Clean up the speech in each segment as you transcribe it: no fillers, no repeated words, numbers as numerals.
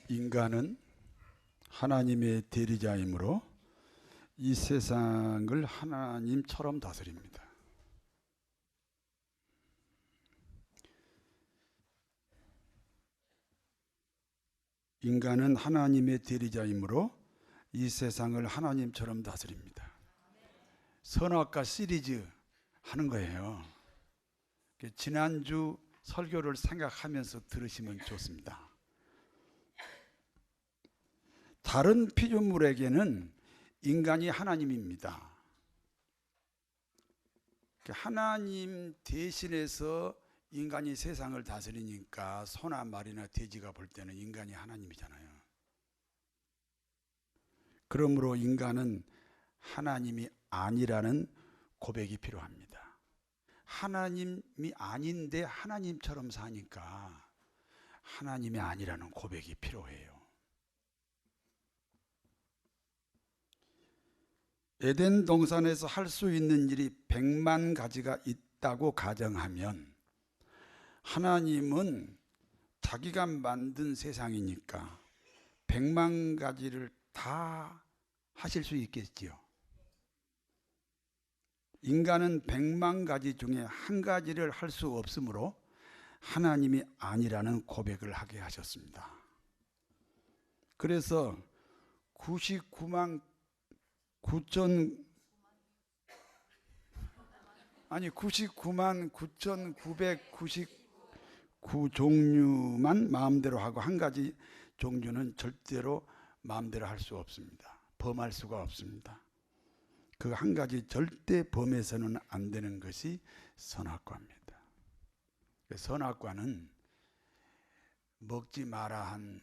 인간은 하나님의 대리자이므로 이 세상을 하나님처럼 다스립니다. 인간은 하나님의 대리자이므로 이 세상을 하나님처럼 다스립니다. 선악과 시리즈 하는 거예요. 지난주 설교를 생각하면서 들으시면 좋습니다. 다른 피조물에게는 인간이 하나님입니다. 하나님 대신해서 인간이 세상을 다스리니까 소나 말이나 돼지가 볼 때는 인간이 하나님이잖아요. 그러므로 인간은 하나님이 아니라는 고백이 필요합니다. 하나님이 아닌데 하나님처럼 사니까 하나님이 아니라는 고백이 필요해요. 에덴 동산에서 할 수 있는 일이 100만 가지가 있다고 가정하면 하나님은 자기가 만든 세상이니까 100만 가지를 다 하실 수 있겠지요. 인간은 100만 가지 중에 한 가지를 할 수 없으므로 하나님이 아니라는 고백을 하게 하셨습니다. 그래서 99만 99,999 종류만 마음대로 하고 한 가지 종류는 절대로 마음대로 할 수 없습니다. 범할 수가 없습니다. 그 한 가지 절대 범해서는 안 되는 것이 선악과입니다. 선악과는 먹지 마라 한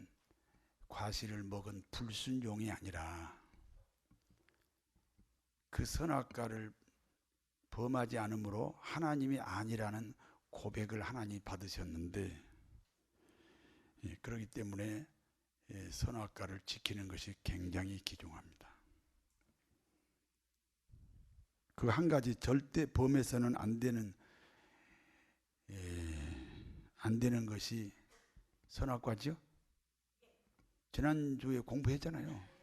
과실을 먹은 불순종이 아니라 그 선악과를 범하지 않으므로 하나님이 아니라는 고백을 하나님이 받으셨는데, 그렇기 때문에 선악과를 지키는 것이 굉장히 귀중합니다. 그 한 가지 절대 범해서는 안 되는 것이 선악과죠. 지난주에 공부했잖아요.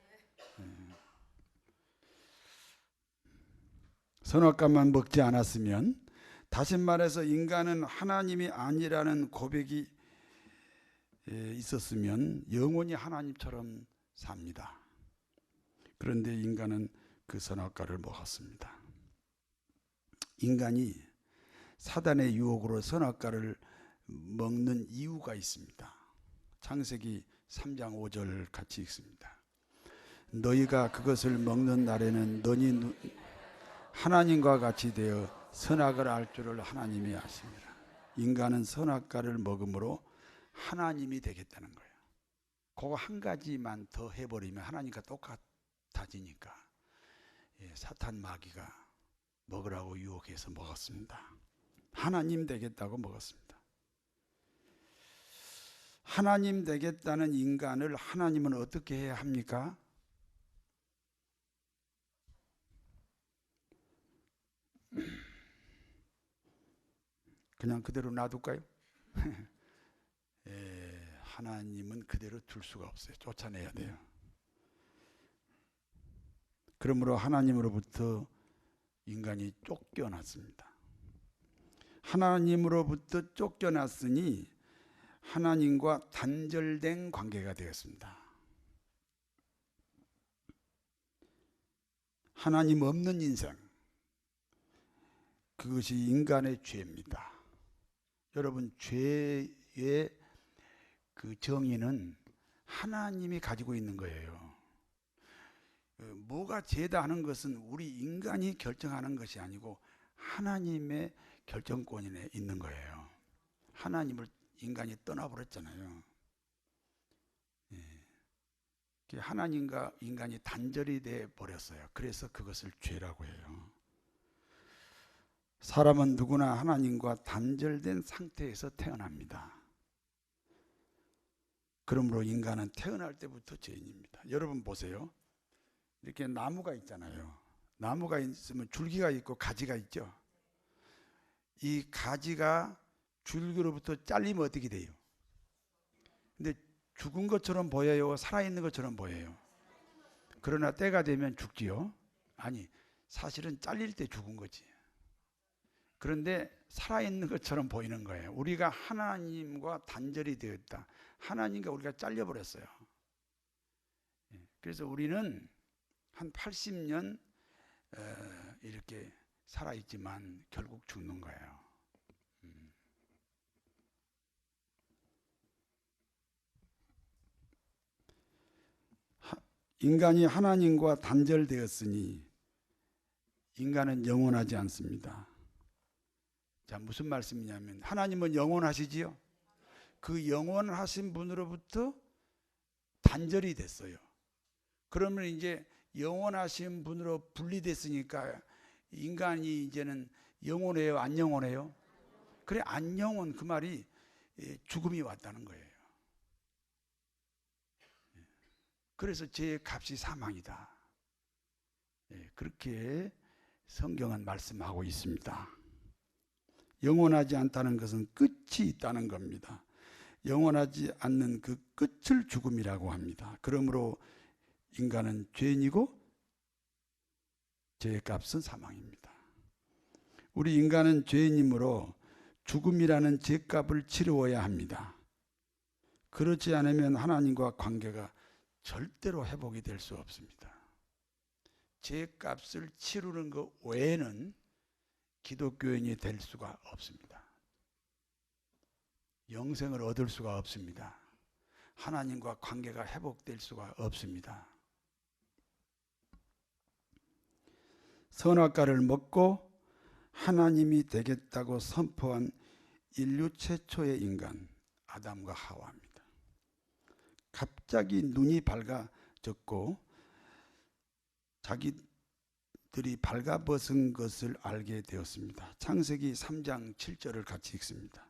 선악과만 먹지 않았으면, 다시 말해서 인간은 하나님이 아니라는 고백이 있었으면 영원히 하나님처럼 삽니다. 그런데 인간은 그 선악과를 먹었습니다. 인간이 사단의 유혹으로 선악과를 먹는 이유가 있습니다. 창세기 3장 5절 같이 읽습니다. 너희가 그것을 먹는 날에는 너희 하나님과 같이 되어 선악을 알 줄을 하나님이 아십니다. 인간은 선악과를 먹음으로 하나님이 되겠다는 거예요. 그거 한 가지만 더 해버리면 하나님과 똑같아지니까 사탄 마귀가 먹으라고 유혹해서 먹었습니다. 하나님 되겠다고 먹었습니다. 하나님 되겠다는 인간을 하나님은 어떻게 해야 합니까? 그냥 그대로 놔둘까요? 하나님은 그대로 둘 수가 없어요. 쫓아내야 돼요. 그러므로 하나님으로부터 인간이 쫓겨났습니다. 하나님으로부터 쫓겨났으니 하나님과 단절된 관계가 되었습니다. 하나님 없는 인생, 그것이 인간의 죄입니다. 여러분, 죄의 그 정의는 하나님이 가지고 있는 거예요. 뭐가 죄다 하는 것은 우리 인간이 결정하는 것이 아니고 하나님의 결정권에 있는 거예요. 하나님을 인간이 떠나버렸잖아요. 하나님과 인간이 단절이 돼 버렸어요. 그래서 그것을 죄라고 해요. 사람은 누구나 하나님과 단절된 상태에서 태어납니다. 그러므로 인간은 태어날 때부터 죄인입니다. 여러분 보세요. 이렇게 나무가 있잖아요. 나무가 있으면 줄기가 있고 가지가 있죠. 이 가지가 줄기로부터 잘리면 어떻게 돼요? 근데 죽은 것처럼 보여요? 살아있는 것처럼 보여요? 그러나 때가 되면 죽지요? 아니, 사실은 잘릴 때 죽은 거지. 그런데 살아있는 것처럼 보이는 거예요. 우리가 하나님과 단절이 되었다. 하나님과 우리가 잘려버렸어요. 그래서 우리는 한 80년 이렇게 살아있지만 결국 죽는 거예요. 인간이 하나님과 단절되었으니 인간은 영원하지 않습니다. 자, 무슨 말씀이냐면 하나님은 영원하시지요? 그 영원하신 분으로부터 단절이 됐어요. 그러면 이제 영원하신 분으로 분리됐으니까 인간이 이제는 영원해요? 안 영원해요? 그래, 안 영원, 그 말이 죽음이 왔다는 거예요. 그래서 제 값이 사망이다. 그렇게 성경은 말씀하고 있습니다. 영원하지 않다는 것은 끝이 있다는 겁니다. 영원하지 않는 그 끝을 죽음이라고 합니다. 그러므로 인간은 죄인이고 죄의 값은 사망입니다. 우리 인간은 죄인이므로 죽음이라는 죄값을 치루어야 합니다. 그렇지 않으면 하나님과 관계가 절대로 회복이 될 수 없습니다. 죄값을 치르는 것 외에는 기독교인이 될 수가 없습니다. 영생을 얻을 수가 없습니다. 하나님과 관계가 회복될 수가 없습니다. 선악과를 먹고 하나님이 되겠다고 선포한 인류 최초의 인간 아담과 하와입니다. 갑자기 눈이 밝아졌고 자기들이 발가벗은 것을 알게 되었습니다. 창세기 3장 7절을 같이 읽습니다.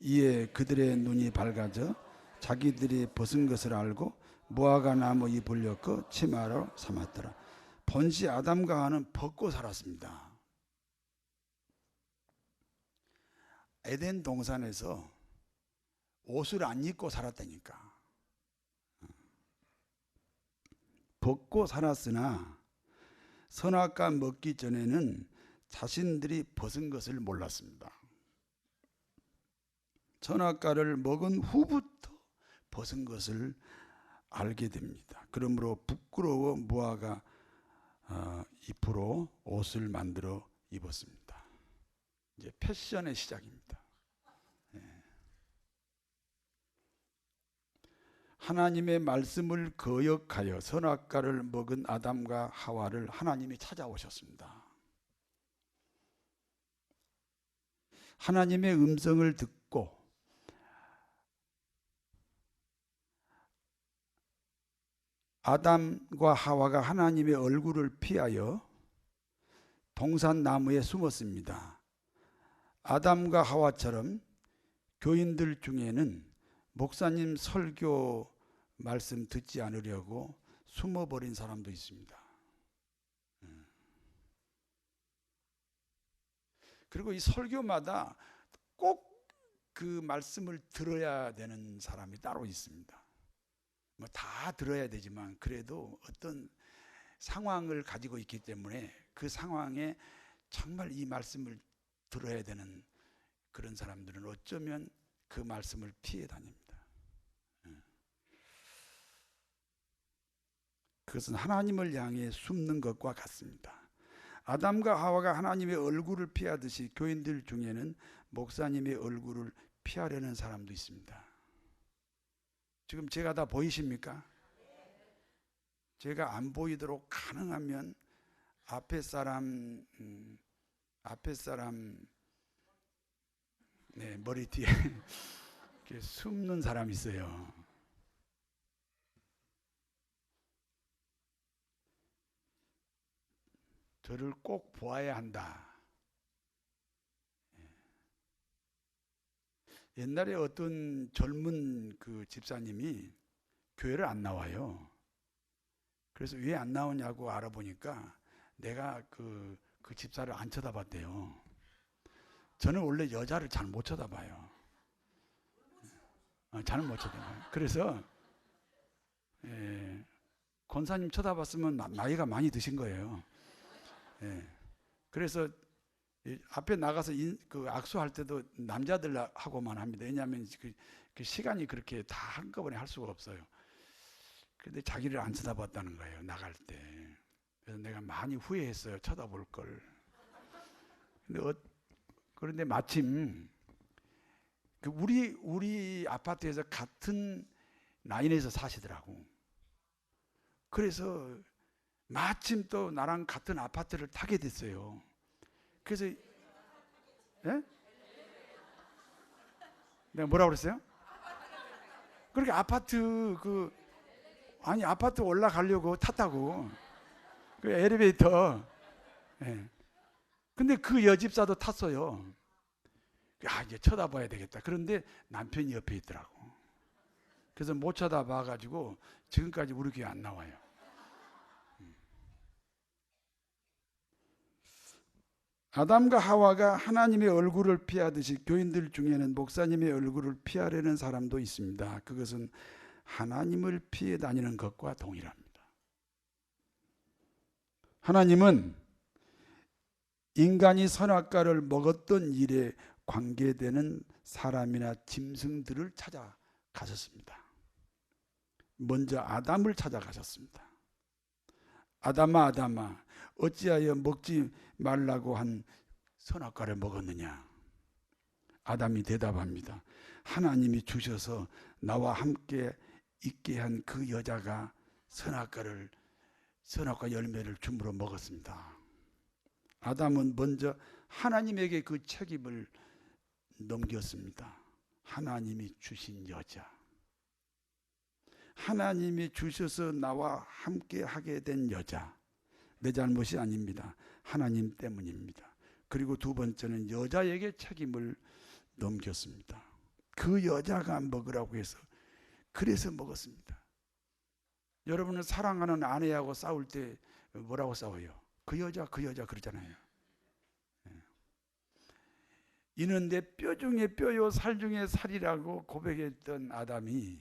이에 그들의 눈이 밝아져 자기들이 벗은 것을 알고 무화과 나무 잎을 엮어 치마로 삼았더라. 본시 아담과 하와는 벗고 살았습니다. 에덴 동산에서 옷을 안 입고 살았다니까. 벗고 살았으나 선악과 먹기 전에는 자신들이 벗은 것을 몰랐습니다. 선악과를 먹은 후부터 벗은 것을 알게 됩니다. 그러므로 부끄러워 무화과 잎으로 옷을 만들어 입었습니다. 이제 패션의 시작입니다. 하나님의 말씀을 거역하여 선악과를 먹은 아담과 하와를 하나님이 찾아오셨습니다. 하나님의 음성을 듣고 아담과 하와가 하나님의 얼굴을 피하여 동산나무에 숨었습니다. 아담과 하와처럼 교인들 중에는 목사님 설교 말씀 듣지 않으려고 숨어버린 사람도 있습니다. 그리고 이 설교마다 꼭 그 말씀을 들어야 되는 사람이 따로 있습니다. 뭐 다 들어야 되지만 그래도 어떤 상황을 가지고 있기 때문에 그 상황에 정말 이 말씀을 들어야 되는 그런 사람들은 어쩌면 그 말씀을 피해 다닙니다. 그것은 하나님을 향해 숨는 것과 같습니다. 아담과 하와가 하나님의 얼굴을 피하듯이 교인들 중에는 목사님의 얼굴을 피하려는 사람도 있습니다. 지금 제가 다 보이십니까? 제가 안 보이도록 가능하면 앞에 사람 네, 머리 뒤에 이렇게 숨는 사람이 있어요. 저를 꼭 보아야 한다. 옛날에 어떤 젊은 그 집사님이 교회를 안 나와요. 그래서 왜 안 나오냐고 알아보니까 내가 그 집사를 안 쳐다봤대요. 저는 원래 여자를 잘 못 쳐다봐요. 잘 못 쳐다봐요. 그래서 예, 권사님 쳐다봤으면 나이가 많이 드신 거예요. 예, 그래서 앞에 나가서 그 악수할 때도 남자들하고만 합니다. 왜냐하면 그 시간이 그렇게 다 한꺼번에 할 수가 없어요. 근데 자기를 안 쳐다봤다는 거예요, 나갈 때. 그래서 내가 많이 후회했어요, 쳐다볼 걸. 그런데 마침 그 우리 아파트에서 같은 라인에서 사시더라고. 그래서 마침 또 나랑 같은 아파트를 타게 됐어요. 그래서 예? 내가 뭐라고 그랬어요? 그렇게 아파트 올라가려고 탔다고. 그 엘리베이터. 예. 근데 그 여집사도 탔어요. 이제 쳐다봐야 되겠다. 그런데 남편이 옆에 있더라고. 그래서 못 쳐다봐가지고 지금까지 우리 교회 안 나와요. 아담과 하와가 하나님의 얼굴을 피하듯이 교인들 중에는 목사님의 얼굴을 피하려는 사람도 있습니다. 그것은 하나님을 피해 다니는 것과 동일합니다. 하나님은 인간이 선악과를 먹었던 일에 관계되는 사람이나 짐승들을 찾아가셨습니다. 먼저 아담을 찾아가셨습니다. 아담아, 아담아, 어찌하여 먹지 말라고 한 선악과를 먹었느냐? 아담이 대답합니다. 하나님이 주셔서 나와 함께 있게 한 그 여자가 선악과 열매를 줌으로 먹었습니다. 아담은 먼저 하나님에게 그 책임을 넘겼습니다. 하나님이 주신 여자, 하나님이 주셔서 나와 함께 하게 된 여자, 내 잘못이 아닙니다. 하나님 때문입니다. 그리고 두 번째는 여자에게 책임을 넘겼습니다. 그 여자가 먹으라고 해서 그래서 먹었습니다. 여러분은 사랑하는 아내하고 싸울 때 뭐라고 싸워요? 그 여자 그러잖아요. 이는 내 뼈 중에 뼈요 살 중에 살이라고 고백했던 아담이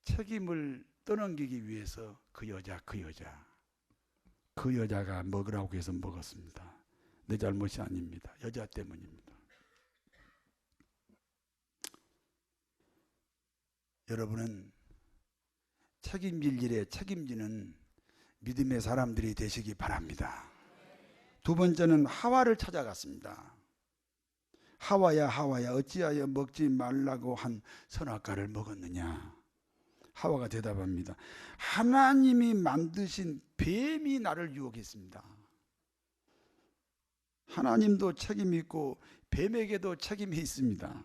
책임을 떠넘기기 위해서 그 여자가 먹으라고 해서 먹었습니다. 내 잘못이 아닙니다. 여자 때문입니다. 여러분은 책임질 일에 책임지는 믿음의 사람들이 되시기 바랍니다. 두 번째는 하와를 찾아갔습니다. 하와야 하와야 어찌하여 먹지 말라고 한 선악과를 먹었느냐? 하와가 대답합니다. 하나님이 만드신 뱀이 나를 유혹했습니다. 하나님도 책임이 있고 뱀에게도 책임이 있습니다.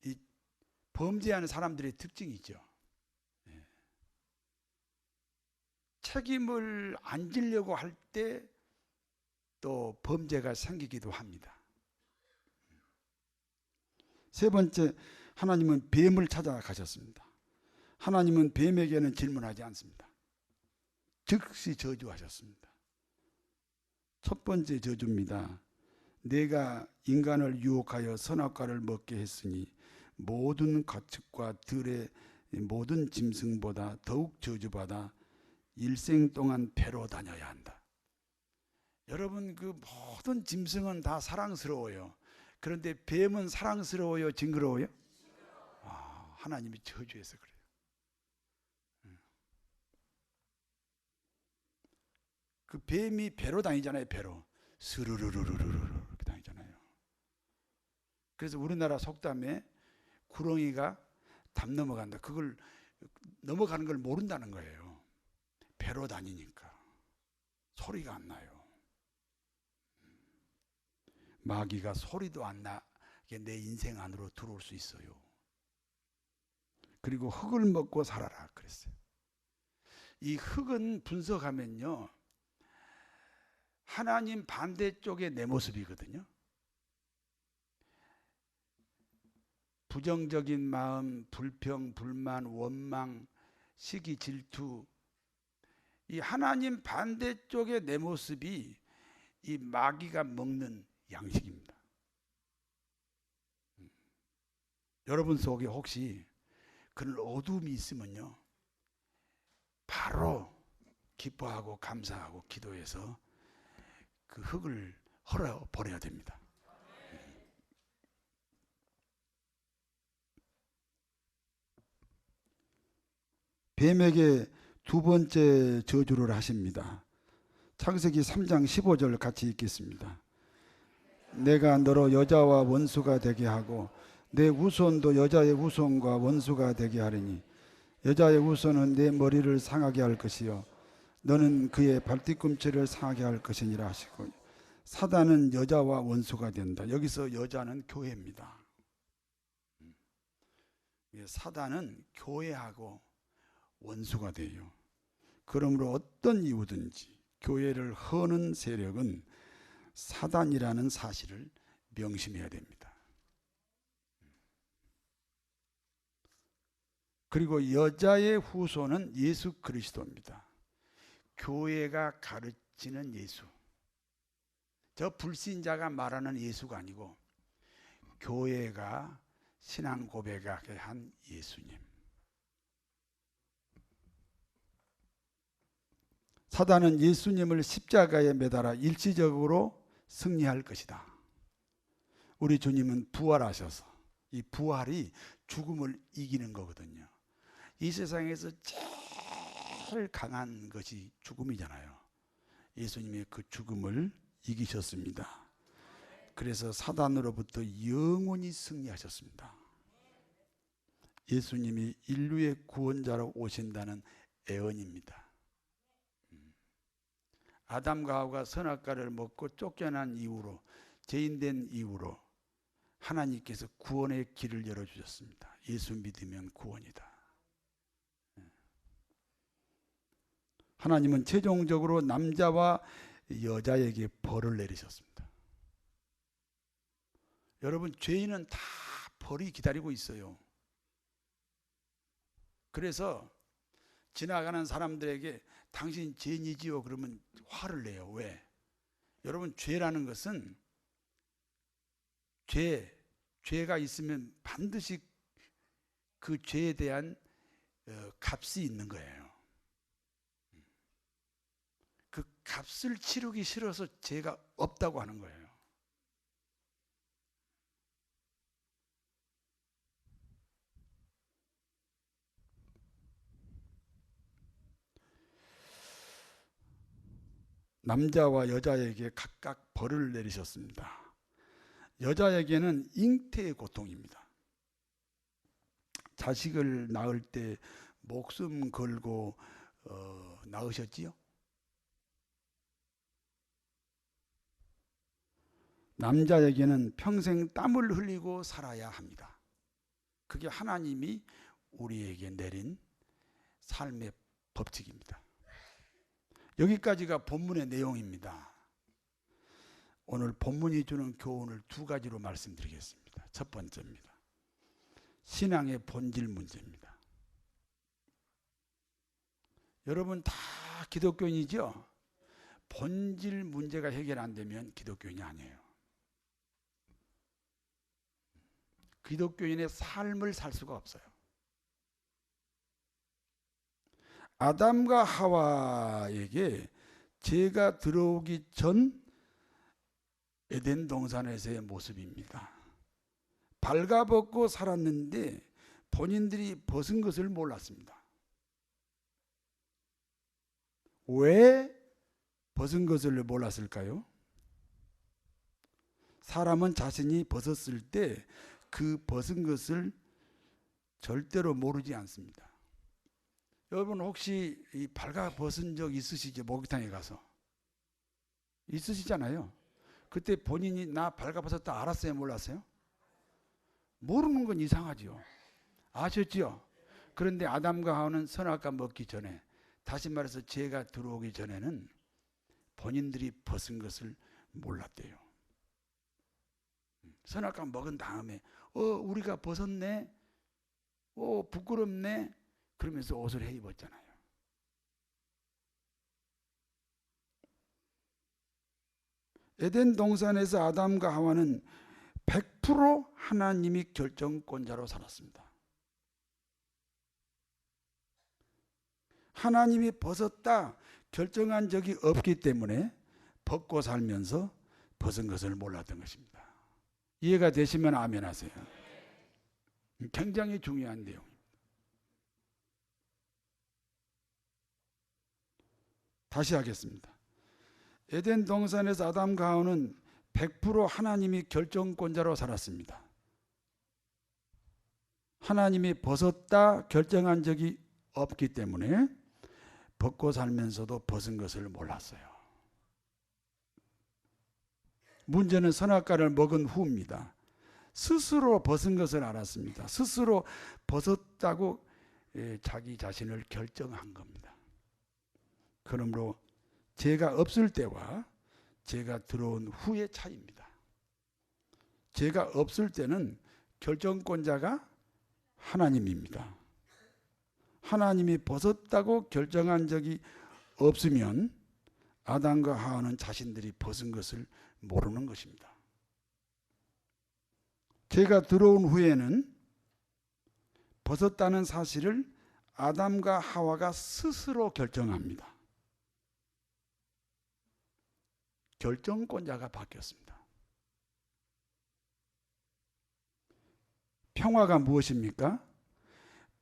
이 범죄하는 사람들의 특징이 있죠. 책임을 안 지려고 할 때 또 범죄가 생기기도 합니다. 세 번째, 하나님은 뱀을 찾아가셨습니다. 하나님은 뱀에게는 질문하지 않습니다. 즉시 저주하셨습니다. 첫 번째 저주입니다. 내가 인간을 유혹하여 선악과를 먹게 했으니 모든 가축과 들의 모든 짐승보다 더욱 저주받아 일생 동안 배로 다녀야 한다. 여러분, 그 모든 짐승은 다 사랑스러워요. 그런데 뱀은 사랑스러워요, 징그러워요? 하나님이 저주해서 그래요. 그 뱀이 배로 다니잖아요. 배로 스르르르르르 이렇게 다니잖아요. 그래서 우리나라 속담에 구렁이가 담 넘어간다. 그걸 넘어가는 걸 모른다는 거예요. 배로 다니니까 소리가 안 나요. 마귀가 소리도 안 나게 내 인생 안으로 들어올 수 있어요. 그리고 흙을 먹고 살아라 그랬어요. 이 흙은 분석하면요, 하나님 반대쪽의 내 모습이거든요. 부정적인 마음, 불평, 불만, 원망, 시기, 질투, 이 하나님 반대쪽의 내 모습이 이 마귀가 먹는 양식입니다. 여러분 속에 혹시 그런 어둠이 있으면요, 바로 기뻐하고 감사하고 기도해서 그 흙을 헐어 버려야 됩니다. 뱀에게 두 번째 저주를 하십니다. 창세기 3장 15절 같이 읽겠습니다. 내가 너로 여자와 원수가 되게 하고 내 후손도 여자의 후손과 원수가 되게 하리니 여자의 후손은 내 머리를 상하게 할 것이요 너는 그의 발뒤꿈치를 상하게 할 것이니라 하시고, 사단은 여자와 원수가 된다. 여기서 여자는 교회입니다. 사단은 교회하고 원수가 돼요. 그러므로 어떤 이유든지 교회를 허는 세력은 사단이라는 사실을 명심해야 됩니다. 그리고 여자의 후손은 예수 그리스도입니다. 교회가 가르치는 예수, 저 불신자가 말하는 예수가 아니고 교회가 신앙 고백하게 한 예수님. 사단은 예수님을 십자가에 매달아 일시적으로 승리할 것이다. 우리 주님은 부활하셔서 이 부활이 죽음을 이기는 거거든요. 이 세상에서 제일 강한 것이 죽음이잖아요. 예수님의 그 죽음을 이기셨습니다. 그래서 사단으로부터 영원히 승리하셨습니다. 예수님이 인류의 구원자로 오신다는 애언입니다. 아담과 하와가 선악과를 먹고 쫓겨난 이후로, 죄인된 이후로 하나님께서 구원의 길을 열어주셨습니다. 예수 믿으면 구원이다. 하나님은 최종적으로 남자와 여자에게 벌을 내리셨습니다. 여러분, 죄인은 다 벌이 기다리고 있어요. 그래서 지나가는 사람들에게 당신 죄인이지요 그러면 화를 내요. 왜? 여러분, 죄라는 것은 죄가 있으면 반드시 그 죄에 대한 값이 있는 거예요. 그 값을 치르기 싫어서 죄가 없다고 하는 거예요. 남자와 여자에게 각각 벌을 내리셨습니다. 여자에게는 잉태의 고통입니다. 자식을 낳을 때 목숨 걸고 낳으셨지요? 남자에게는 평생 땀을 흘리고 살아야 합니다. 그게 하나님이 우리에게 내린 삶의 법칙입니다. 여기까지가 본문의 내용입니다. 오늘 본문이 주는 교훈을 두 가지로 말씀드리겠습니다. 첫 번째입니다. 신앙의 본질 문제입니다. 여러분 다 기독교인이죠? 본질 문제가 해결 안 되면 기독교인이 아니에요. 기독교인의 삶을 살 수가 없어요. 아담과 하와에게 죄가 들어오기 전 에덴 동산에서의 모습입니다. 발가벗고 살았는데 본인들이 벗은 것을 몰랐습니다. 왜 벗은 것을 몰랐을까요? 사람은 자신이 벗었을 때 그 벗은 것을 절대로 모르지 않습니다. 여러분 혹시 이 발가벗은 적 있으시죠? 목욕탕에 가서 있으시잖아요. 그때 본인이 나 발가벗었다 알았어요? 몰랐어요? 모르는 건 이상하죠. 아셨죠? 그런데 아담과 하와는 선악과 먹기 전에, 다시 말해서 죄가 들어오기 전에는 본인들이 벗은 것을 몰랐대요. 선악과 먹은 다음에 우리가 벗었네, 부끄럽네, 그러면서 옷을 해 입었잖아요. 에덴 동산에서 아담과 하와는 100% 하나님이 결정권자로 살았습니다. 하나님이 벗었다 결정한 적이 없기 때문에 벗고 살면서 벗은 것을 몰랐던 것입니다. 이해가 되시면 아멘 하세요. 굉장히 중요한 내용입니다. 다시 하겠습니다. 에덴 동산에서 아담과 하와는 100% 하나님이 결정권자로 살았습니다. 하나님이 벗었다 결정한 적이 없기 때문에 벗고 살면서도 벗은 것을 몰랐어요. 문제는 선악과를 먹은 후입니다. 스스로 벗은 것을 알았습니다. 스스로 벗었다고 자기 자신을 결정한 겁니다. 그러므로 죄가 없을 때와 죄가 들어온 후의 차이입니다. 죄가 없을 때는 결정권자가 하나님입니다. 하나님이 벗었다고 결정한 적이 없으면 아담과 하와는 자신들이 벗은 것을 모르는 것입니다. 죄가 들어온 후에는 벗었다는 사실을 아담과 하와가 스스로 결정합니다. 결정권자가 바뀌었습니다. 평화가 무엇입니까?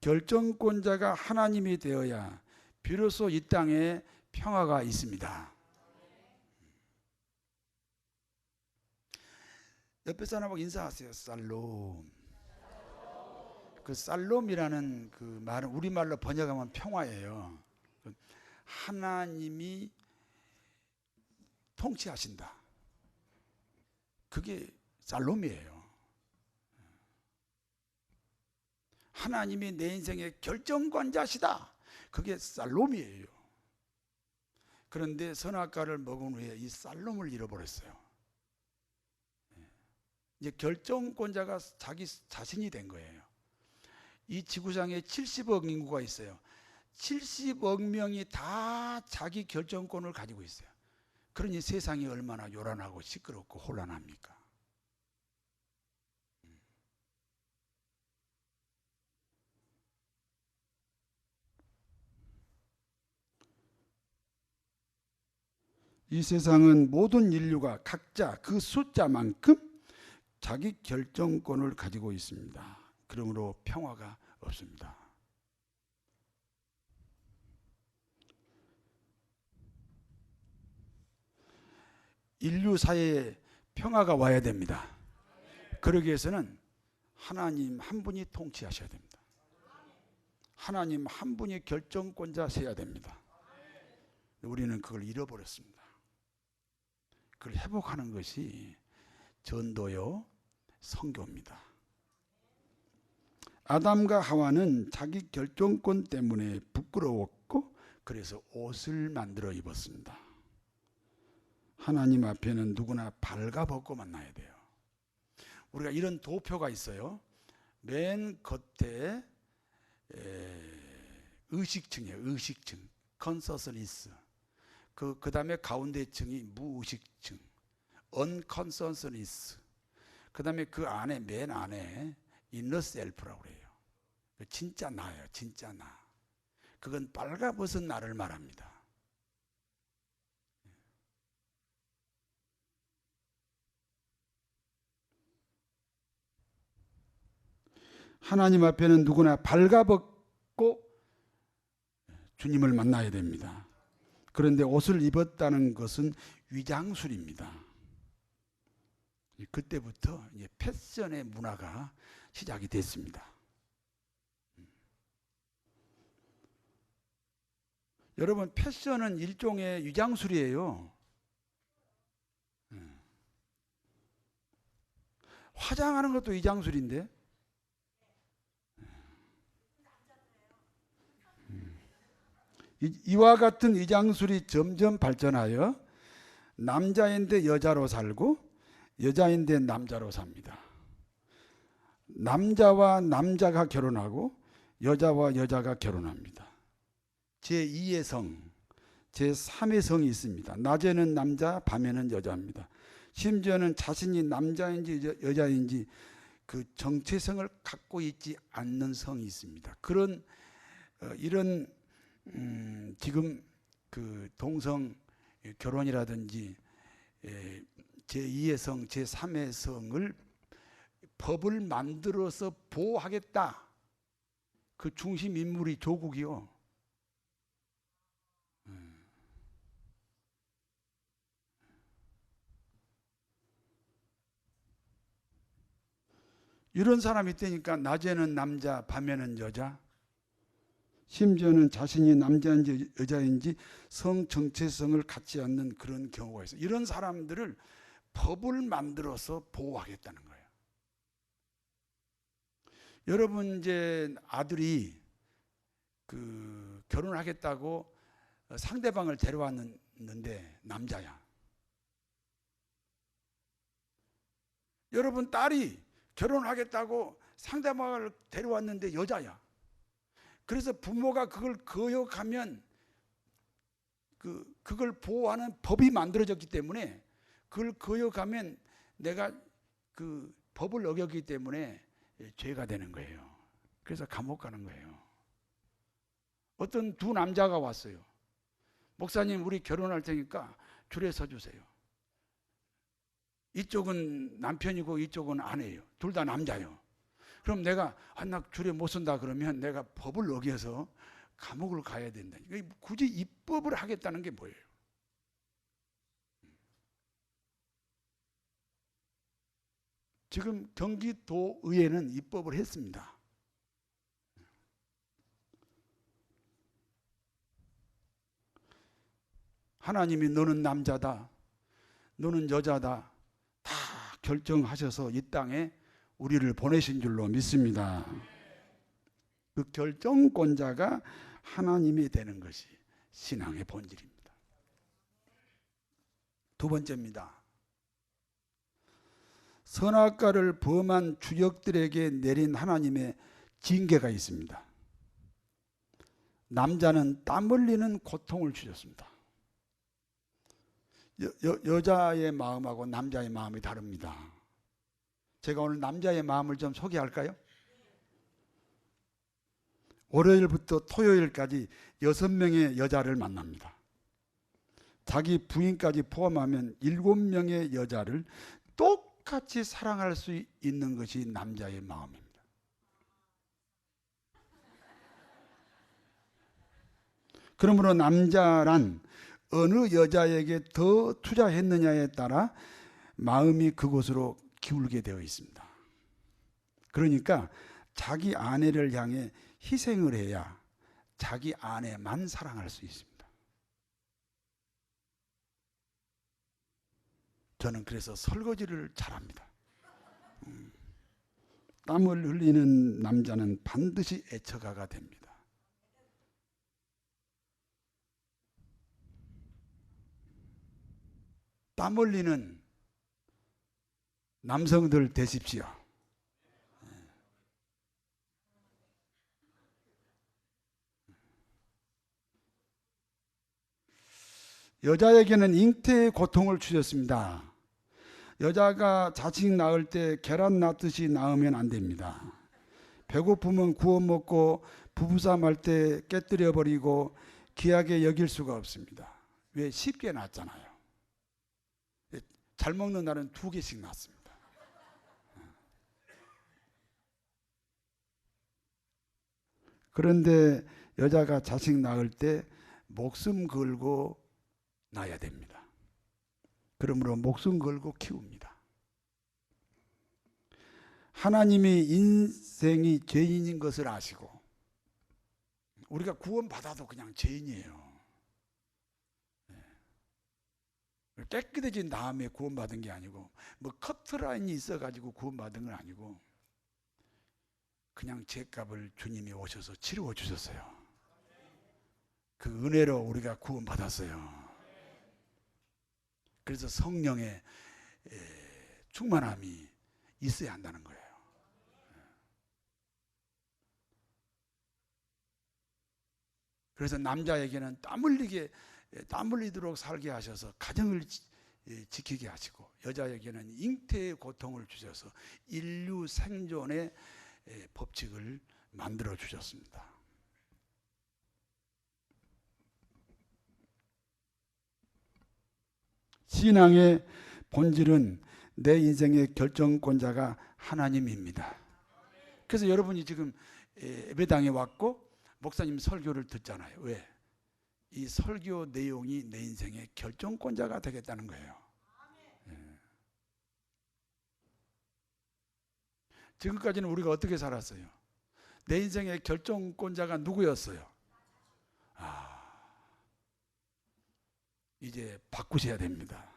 결정권자가 하나님이 되어야 비로소 이 땅에 평화가 있습니다. 옆에 사람하고 인사하세요. 살롬. 그 살롬이라는 그 말은 우리말로 번역하면 평화예요. 하나님이 통치하신다. 그게 살롬이에요. 하나님이 내 인생의 결정권자시다. 그게 살롬이에요. 그런데 선악과를 먹은 후에 이 살롬을 잃어버렸어요. 이제 결정권자가 자기 자신이 된 거예요. 이 지구상에 70억 인구가 있어요. 70억 명이 다 자기 결정권을 가지고 있어요. 그러니 세상이 얼마나 요란하고 시끄럽고 혼란합니까? 이 세상은 모든 인류가 각자 그 숫자만큼 자기 결정권을 가지고 있습니다. 그러므로 평화가 없습니다. 인류 사회에 평화가 와야 됩니다. 그러기 위해서는 하나님 한 분이 통치하셔야 됩니다. 하나님 한 분이 결정권자셔야 됩니다. 우리는 그걸 잃어버렸습니다. 그걸 회복하는 것이 전도요 선교입니다. 아담과 하와는 자기 결정권 때문에 부끄러웠고 그래서 옷을 만들어 입었습니다. 하나님 앞에는 누구나 발가벗고 만나야 돼요. 우리가 이런 도표가 있어요. 맨 겉에 의식층이에요. 의식층, 컨서서니스. 그 다음에 가운데 층이 무의식층, 언컨서서니스. 그 다음에 그 안에 맨 안에 인너 셀프라고 그래요. 진짜 나예요. 진짜 나. 그건 빨가벗은 나를 말합니다. 하나님 앞에는 누구나 발가벗고 주님을 만나야 됩니다. 그런데 옷을 입었다는 것은 위장술입니다. 그때부터 이제 패션의 문화가 시작이 됐습니다. 여러분, 패션은 일종의 위장술이에요. 화장하는 것도 위장술인데. 이와 같은 위장술이 점점 발전하여 남자인데 여자로 살고 여자인데 남자로 삽니다. 남자와 남자가 결혼하고 여자와 여자가 결혼합니다. 제2의 성, 제3의 성이 있습니다. 낮에는 남자, 밤에는 여자입니다. 심지어는 자신이 남자인지 여자인지 그 정체성을 갖고 있지 않는 성이 있습니다. 그런 이런 지금 그 동성 결혼이라든지 제2의 성, 제3의 성을 법을 만들어서 보호하겠다. 그 중심 인물이 조국이요. 이런 사람이 있다니까. 낮에는 남자, 밤에는 여자. 심지어는 자신이 남자인지 여자인지 성 정체성을 갖지 않는 그런 경우가 있어요. 이런 사람들을 법을 만들어서 보호하겠다는 거예요. 여러분 이제 아들이 그 결혼하겠다고 상대방을 데려왔는데 남자야. 여러분 딸이 결혼하겠다고 상대방을 데려왔는데 여자야. 그래서 부모가 그걸 거역하면 그걸 보호하는 법이 만들어졌기 때문에 그걸 거역하면 내가 그 법을 어겼기 때문에 죄가 되는 거예요. 그래서 감옥 가는 거예요. 어떤 두 남자가 왔어요. 목사님, 우리 결혼할 테니까 줄에 서 주세요. 이쪽은 남편이고 이쪽은 아내예요. 둘 다 남자예요. 그럼 내가 나 줄에 못 선다 그러면 내가 법을 어겨서 감옥을 가야 된다. 굳이 입법을 하겠다는 게 뭐예요? 지금 경기도의회는 입법을 했습니다. 하나님이 너는 남자다, 너는 여자다 다 결정하셔서 이 땅에 우리를 보내신 줄로 믿습니다. 그 결정권자가 하나님이 되는 것이 신앙의 본질입니다. 두 번째입니다. 선악과를 범한 주역들에게 내린 하나님의 징계가 있습니다. 남자는 땀 흘리는 고통을 주셨습니다. 여자의 마음하고 남자의 마음이 다릅니다. 제가 오늘 남자의 마음을 좀 소개할까요? 월요일부터 토요일까지 6명의 여자를 만납니다. 자기 부인까지 포함하면 7명의 여자를 똑같이 사랑할 수 있는 것이 남자의 마음입니다. 그러므로 남자란 어느 여자에게 더 투자했느냐에 따라 마음이 그곳으로 기울게 되어 있습니다. 그러니까 자기 아내를 향해 희생을 해야 자기 아내만 사랑할 수 있습니다. 저는 그래서 설거지를 잘합니다. 땀을 흘리는 남자는 반드시 애처가가 됩니다. 땀 흘리는 남성들 되십시오. 여자에게는 잉태의 고통을 주셨습니다. 여자가 자식 낳을 때 계란 낳듯이 낳으면 안 됩니다. 배고프면 구워 먹고 부부싸움 할 때 깨뜨려 버리고 귀하게 여길 수가 없습니다. 왜? 쉽게 낳잖아요. 잘 먹는 날은 2개씩 낳습니다. 그런데 여자가 자식 낳을 때 목숨 걸고 낳아야 됩니다. 그러므로 목숨 걸고 키웁니다. 하나님이 인생이 죄인인 것을 아시고, 우리가 구원받아도 그냥 죄인이에요. 깨끗해진 다음에 구원받은 게 아니고, 뭐 커트라인이 있어가지고 구원받은 건 아니고, 그냥 죄값을 주님이 오셔서 치루어 주셨어요. 그 은혜로 우리가 구원받았어요. 그래서 성령의 충만함이 있어야 한다는 거예요. 그래서 남자에게는 땀 흘리도록 살게 하셔서 가정을 지키게 하시고 여자에게는 잉태의 고통을 주셔서 인류 생존의 법칙을 만들어 주셨습니다. 신앙의 본질은 내 인생의 결정권자가 하나님입니다. 그래서 여러분이 지금 예배당에 왔고 목사님 설교를 듣잖아요. 왜? 이 설교 내용이 내 인생의 결정권자가 되겠다는 거예요. 지금까지는 우리가 어떻게 살았어요? 내 인생의 결정권자가 누구였어요? 이제 바꾸셔야 됩니다.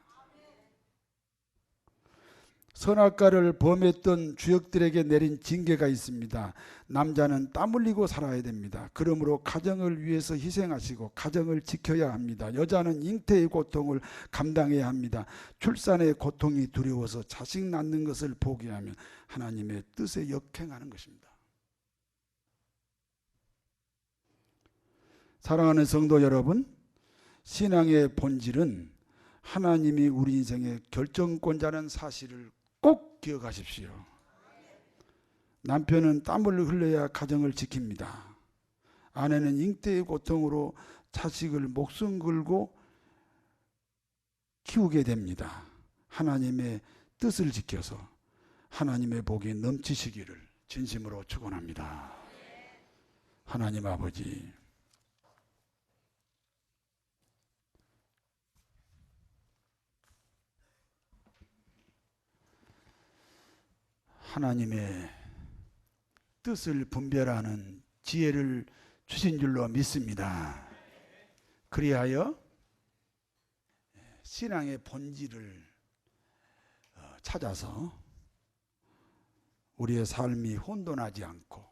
선악과를 범했던 주역들에게 내린 징계가 있습니다. 남자는 땀 흘리고 살아야 됩니다. 그러므로 가정을 위해서 희생하시고 가정을 지켜야 합니다. 여자는 잉태의 고통을 감당해야 합니다. 출산의 고통이 두려워서 자식 낳는 것을 포기하면 하나님의 뜻에 역행하는 것입니다. 사랑하는 성도 여러분, 신앙의 본질은 하나님이 우리 인생의 결정권자라는 사실을 꼭 기억하십시오. 남편은 땀을 흘려야 가정을 지킵니다. 아내는 잉태의 고통으로 자식을 목숨 걸고 키우게 됩니다. 하나님의 뜻을 지켜서 하나님의 복이 넘치시기를 진심으로 축원합니다. 하나님 아버지, 하나님의 뜻을 분별하는 지혜를 주신 줄로 믿습니다. 그리하여 신앙의 본질을 찾아서 우리의 삶이 혼돈하지 않고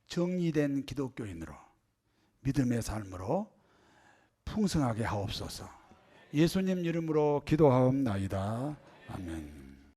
정리된 기독교인으로 믿음의 삶으로 풍성하게 하옵소서. 예수님 이름으로 기도하옵나이다. 아멘.